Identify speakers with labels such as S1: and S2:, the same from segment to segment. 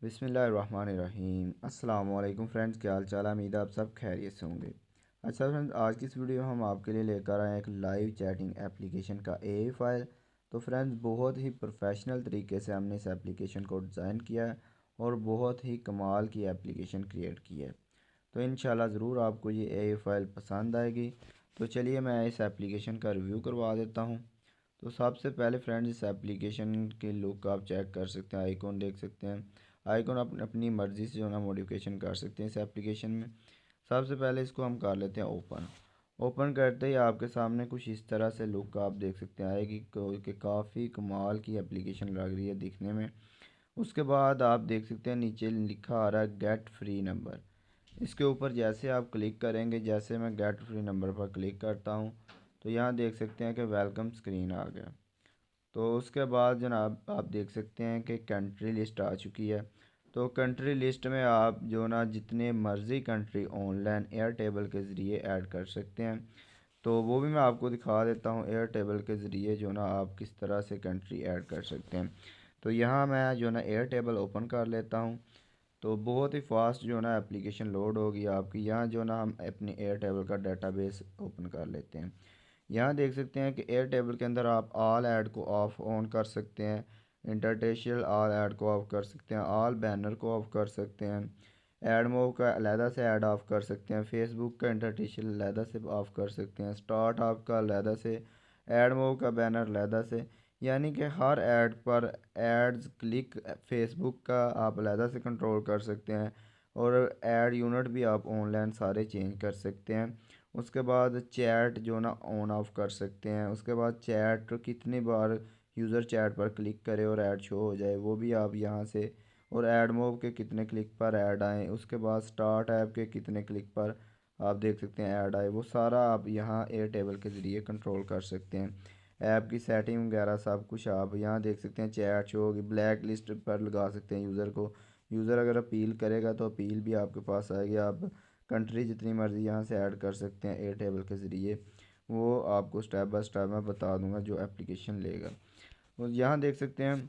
S1: बिस्मिल्लाहिर्रहमानिर्रहीम। अस्सलाम वालेकुम फ्रेंड्स, क्या हाल चाल है। उम्मीद है आप सब खैरियत से होंगे। अच्छा फ्रेंड्स, आज की इस वीडियो में हम आपके लिए लेकर आए हैं एक लाइव चैटिंग एप्लीकेशन का ए फाइल। तो फ्रेंड्स, बहुत ही प्रोफेशनल तरीके से हमने इस एप्लीकेशन को डिज़ाइन किया है और बहुत ही कमाल की एप्लीकेशन क्रिएट की है। तो इंशाल्लाह ज़रूर आपको ये ए फाइल पसंद आएगी। तो चलिए मैं इस एप्लीकेशन का रिव्यू करवा देता हूँ। तो सबसे पहले फ्रेंड्स, इस एप्लीकेशन के लुक आप चेक कर सकते हैं, आइकॉन देख सकते हैं। आइकॉन अपनी मर्ज़ी से जो है ना मॉडिफिकेशन कर सकते हैं इस एप्लीकेशन में। सबसे पहले इसको हम कर लेते हैं ओपन। ओपन करते ही आपके सामने कुछ इस तरह से लुक आप देख सकते हैं आएगी कि काफ़ी कमाल की एप्लीकेशन लग रही है दिखने में। उसके बाद आप देख सकते हैं नीचे लिखा आ रहा है गेट फ्री नंबर। इसके ऊपर जैसे आप क्लिक करेंगे, जैसे मैं गेट फ्री नंबर पर क्लिक करता हूँ, तो यहाँ देख सकते हैं कि वेलकम स्क्रीन आ गया। तो उसके बाद जनाब आप देख सकते हैं कि कंट्री लिस्ट आ चुकी है। तो कंट्री लिस्ट में आप जो ना जितने मर्ज़ी कंट्री ऑनलाइन एयर टेबल के ज़रिए ऐड कर सकते हैं। तो वो भी मैं आपको दिखा देता हूँ एयर टेबल के ज़रिए जो ना आप किस तरह से कंट्री ऐड कर सकते हैं। तो यहाँ मैं जो ना एयर टेबल ओपन कर लेता हूँ। तो बहुत ही फास्ट जो ना एप्लीकेशन लोड होगी आपकी। यहाँ जो ना हम अपने एयर टेबल का डाटाबेस ओपन कर लेते हैं। यहाँ देख सकते हैं कि एयर टेबल के अंदर आप ऑल ऐड को ऑफ ऑन कर सकते हैं, इंटरटेशियल ऑल ऐड को ऑफ कर सकते हैं, ऑल बैनर को ऑफ कर सकते हैं, ऐड मोव का अलहदा से ऐड ऑफ कर सकते हैं, फेसबुक का इंटरटेशियल अलहदा से ऑफ कर सकते हैं, स्टार्ट आपका अलहदा से, ऐड मोव का बैनर अलहदा से। यानी कि हर ऐड पर एड्स क्लिक फेसबुक का आप अलहदा से कंट्रोल कर सकते हैं और ऐड यूनिट भी आप ऑनलाइन सारे चेंज कर सकते हैं। उसके बाद चैट जो ना ऑन ऑफ कर सकते हैं। उसके बाद चैट कितनी बार यूज़र चैट पर क्लिक करे और ऐड शो हो जाए वो भी आप यहाँ से, और ऐड मोब के कितने क्लिक पर ऐड आए, उसके बाद स्टार्ट ऐप के कितने क्लिक पर आप देख सकते हैं ऐड आए, वो सारा आप यहाँ एयर टेबल के ज़रिए कंट्रोल कर सकते हैं। ऐप की सेटिंग वगैरह सब कुछ आप यहाँ देख सकते हैं। चैट शो होगी, ब्लैक लिस्ट पर लगा सकते हैं यूज़र को। यूज़र अगर अपील करेगा तो अपील भी आपके पास आएगी। आप कंट्री जितनी मर्ज़ी यहाँ से ऐड कर सकते हैं एयर टेबल के ज़रिए। वो आपको स्टेप बाय स्टेप मैं बता दूंगा जो एप्लीकेशन लेगा। और यहाँ देख सकते हैं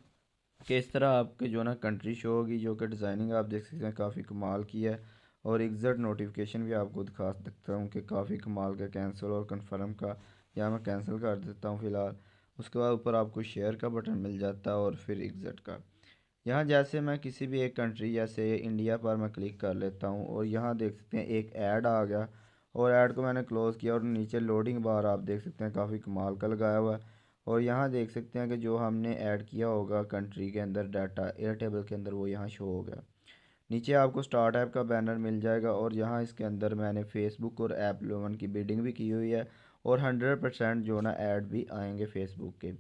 S1: कि इस तरह आपके जो ना कंट्री शो होगी, जो कि डिज़ाइनिंग आप देख सकते हैं काफ़ी कमाल की है। और एग्जैक्ट नोटिफिकेशन भी आपको दिखा सकता हूँ कि काफ़ी कमाल का कैंसिल और कंफर्म का। यहाँ मैं कैंसिल कर देता हूँ फ़िलहाल। उसके बाद ऊपर आपको शेयर का बटन मिल जाता है और फिर एग्ज़ैक्ट का। यहाँ जैसे मैं किसी भी एक कंट्री जैसे इंडिया पर मैं क्लिक कर लेता हूँ और यहाँ देख सकते हैं एक ऐड आ गया और ऐड को मैंने क्लोज़ किया और नीचे लोडिंग बार आप देख सकते हैं काफ़ी कमाल का लगाया हुआ है। और यहाँ देख सकते हैं कि जो हमने ऐड किया होगा कंट्री के अंदर डाटा एयर टेबल के अंदर वो यहाँ शो हो गया। नीचे आपको स्टार्ट ऐप का बैनर मिल जाएगा और यहाँ इसके अंदर मैंने फेसबुक और ऐप लोन की बिडिंग भी की हुई है और 100% जो ना ऐड भी आएंगे फेसबुक के।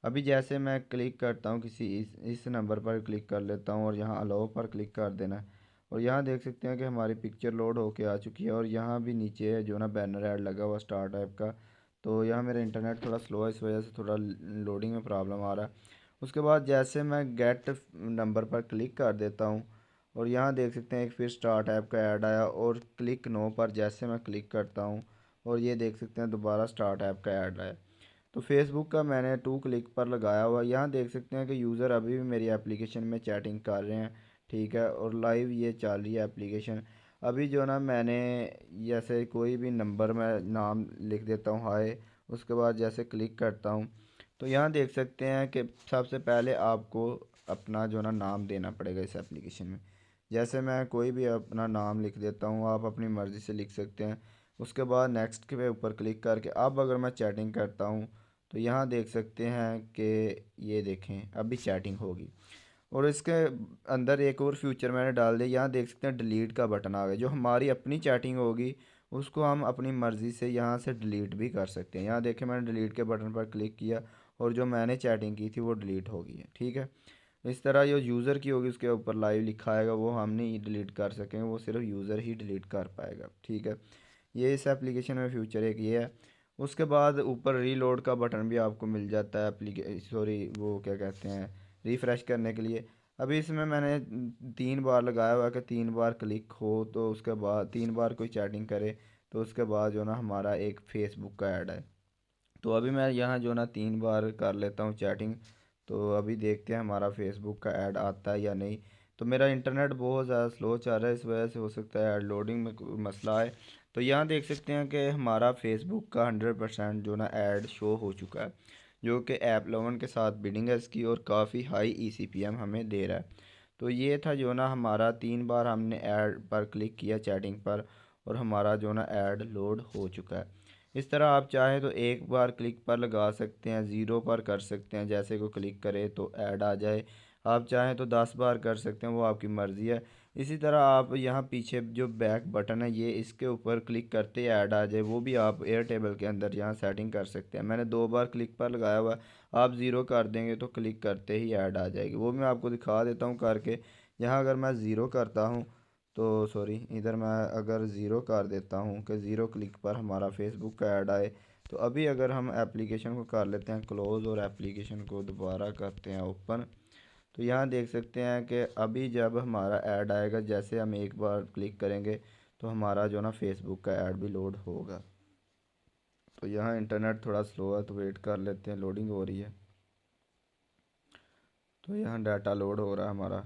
S1: अभी जैसे मैं क्लिक करता हूँ किसी इस नंबर पर क्लिक कर लेता हूँ और यहाँ अलाउ पर क्लिक कर देना है। और यहाँ देख सकते हैं कि हमारी पिक्चर लोड होके आ चुकी है और यहाँ भी नीचे है जो ना बैनर ऐड लगा हुआ स्टार्ट ऐप का। तो यहाँ मेरा इंटरनेट थोड़ा स्लो है, इस वजह से थोड़ा लोडिंग में प्रॉब्लम आ रहा है। उसके बाद जैसे मैं गेट नंबर पर क्लिक कर देता हूँ और यहाँ देख सकते हैं एक फिर स्टार्ट ऐप का ऐड आया और क्लिक नो पर जैसे मैं क्लिक करता हूँ और ये देख सकते हैं दोबारा स्टार्ट ऐप का ऐड आया। तो फेसबुक का मैंने 2 क्लिक पर लगाया हुआ। यहाँ देख सकते हैं कि यूज़र अभी भी मेरी एप्लीकेशन में चैटिंग कर रहे हैं, ठीक है, और लाइव ये चल रही है एप्लीकेशन। अभी जो ना मैंने जैसे कोई भी नंबर में नाम लिख देता हूँ हाय, उसके बाद जैसे क्लिक करता हूँ तो यहाँ देख सकते हैं कि सबसे पहले आपको अपना जो ना नाम देना पड़ेगा इस एप्लीकेशन में। जैसे मैं कोई भी अपना नाम लिख देता हूँ, आप अपनी मर्ज़ी से लिख सकते हैं। उसके बाद नेक्स्ट के ऊपर क्लिक करके अब अगर मैं चैटिंग करता हूँ तो यहाँ देख सकते हैं कि ये देखें अभी चैटिंग होगी। और इसके अंदर एक और फ्यूचर मैंने डाल दिया, यहाँ देख सकते हैं डिलीट का बटन आ गया। जो हमारी अपनी चैटिंग होगी उसको हम अपनी मर्ज़ी से यहाँ से डिलीट भी कर सकते हैं। यहाँ देखें मैंने डिलीट के बटन पर क्लिक किया और जो मैंने चैटिंग की थी वो डिलीट हो गई है, ठीक है। इस तरह जो यूज़र की होगी उसके ऊपर लाइव लिखा आएगा, वो हम नहीं डिलीट कर सकेंगे, वो सिर्फ यूज़र ही डिलीट कर पाएगा, ठीक है। ये इस एप्लीकेशन में फ्यूचर एक ये है। उसके बाद ऊपर रीलोड का बटन भी आपको मिल जाता है एप्लीके सॉरी वो क्या कहते हैं रिफ़्रेश करने के लिए। अभी इसमें मैंने 3 बार लगाया हुआ है कि 3 बार क्लिक हो तो उसके बाद 3 बार कोई चैटिंग करे तो उसके बाद जो ना हमारा एक फ़ेसबुक का ऐड है। तो अभी मैं यहाँ जो ना 3 बार कर लेता हूँ चैटिंग। तो अभी देखते हैं हमारा फेसबुक का ऐड आता है या नहीं। तो मेरा इंटरनेट बहुत ज़्यादा स्लो चल रहा है, इस वजह से हो सकता है ऐड लोडिंग में कोई मसला है। तो यहाँ देख सकते हैं कि हमारा फेसबुक का 100% जो ना ऐड शो हो चुका है, जो कि ऐप लोन के साथ बिडिंग है इसकी, और काफ़ी हाई ECPM हमें दे रहा है। तो ये था जो ना हमारा 3 बार हमने ऐड पर क्लिक किया चैटिंग पर, और हमारा जो ना ऐड लोड हो चुका है। इस तरह आप चाहें तो एक बार क्लिक पर लगा सकते हैं, ज़ीरो पर कर सकते हैं, जैसे को क्लिक करे तो ऐड आ जाए। आप चाहें तो 10 बार कर सकते हैं, वो आपकी मर्ज़ी है। इसी तरह आप यहाँ पीछे जो बैक बटन है, ये इसके ऊपर क्लिक करते ही ऐड आ जाए, वो भी आप एयर टेबल के अंदर यहाँ सेटिंग कर सकते हैं। मैंने 2 बार क्लिक पर लगाया हुआ है। आप ज़ीरो कर देंगे तो क्लिक करते ही ऐड आ जाएगी, वो मैं आपको दिखा देता हूँ करके। यहाँ अगर मैं ज़ीरो करता हूँ, तो सॉरी, इधर मैं अगर ज़ीरो कर देता हूँ कि ज़ीरो क्लिक पर हमारा फेसबुक का ऐड आए। तो अभी अगर हम एप्लीकेशन को कर लेते हैं क्लोज़ और एप्लीकेशन को दोबारा करते हैं ओपन, तो यहाँ देख सकते हैं कि अभी जब हमारा ऐड आएगा, जैसे हम एक बार क्लिक करेंगे तो हमारा जो ना फेसबुक का ऐड भी लोड होगा। तो यहाँ इंटरनेट थोड़ा स्लो है, तो वेट कर लेते हैं, लोडिंग हो रही है। तो यहाँ डाटा लोड हो रहा है हमारा।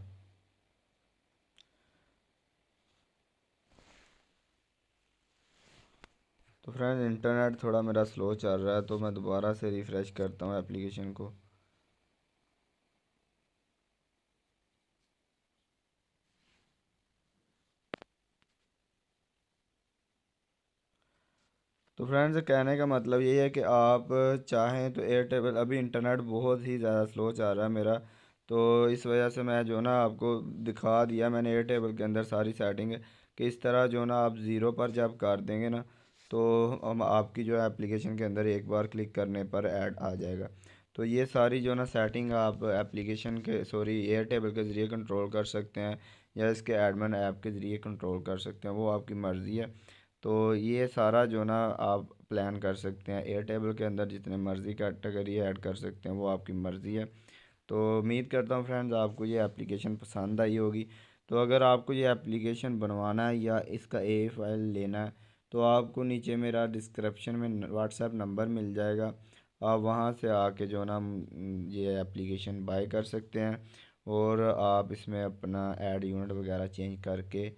S1: तो फ्रेंड इंटरनेट थोड़ा मेरा स्लो चल रहा है, तो मैं दोबारा से रिफ़्रेश करता हूँ एप्लीकेशन को। तो फ्रेंड्स कहने का मतलब ये है कि आप चाहें तो एयरटेबल, अभी इंटरनेट बहुत ही ज़्यादा स्लो चल रहा है मेरा, तो इस वजह से मैं जो ना आपको दिखा दिया मैंने एयरटेबल के अंदर सारी सेटिंग है, कि इस तरह जो ना आप ज़ीरो पर जब कर देंगे ना, तो हम आपकी जो एप्लीकेशन के अंदर एक बार क्लिक करने पर ऐड आ जाएगा। तो ये सारी जो ना सेटिंग आप एप्लीकेशन के सॉरी एयरटेबल के ज़रिए कंट्रोल कर सकते हैं, या इसके एडमिन ऐप के ज़रिए कंट्रोल कर सकते हैं, वो आपकी मर्ज़ी है। तो ये सारा जो ना आप प्लान कर सकते हैं एयरटेबल के अंदर, जितने मर्ज़ी कैटेगरी ऐड कर सकते हैं, वो आपकी मर्ज़ी है। तो उम्मीद करता हूँ फ्रेंड्स आपको ये एप्लीकेशन पसंद आई होगी। तो अगर आपको ये एप्लीकेशन बनवाना है या इसका फाइल लेना है, तो आपको नीचे मेरा डिस्क्रिप्शन में व्हाट्सएप नंबर मिल जाएगा। आप वहाँ से आके जो ना ये एप्लीकेशन बाय कर सकते हैं, और आप इसमें अपना ऐड यूनिट वगैरह चेंज करके,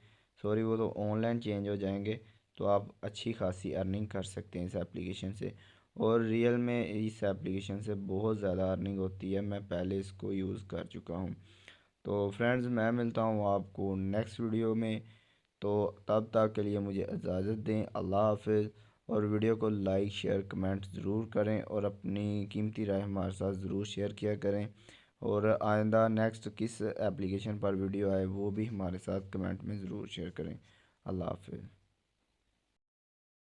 S1: सॉरी वो तो ऑनलाइन चेंज हो जाएंगे, तो आप अच्छी खासी अर्निंग कर सकते हैं इस एप्लीकेशन से। और रियल में इस एप्लीकेशन से बहुत ज़्यादा अर्निंग होती है, मैं पहले इसको यूज़ कर चुका हूँ। तो फ्रेंड्स मैं मिलता हूँ आपको नेक्स्ट वीडियो में। तो तब तक के लिए मुझे इजाज़त दें, अल्लाह हाफिज़। और वीडियो को लाइक शेयर कमेंट ज़रूर करें, और अपनी कीमती राय हमारे साथ ज़रूर शेयर किया करें। और आइंदा नेक्स्ट किस एप्लीकेशन पर वीडियो आए, वो भी हमारे साथ कमेंट में ज़रूर शेयर करें। अल्लाह हाफिज़।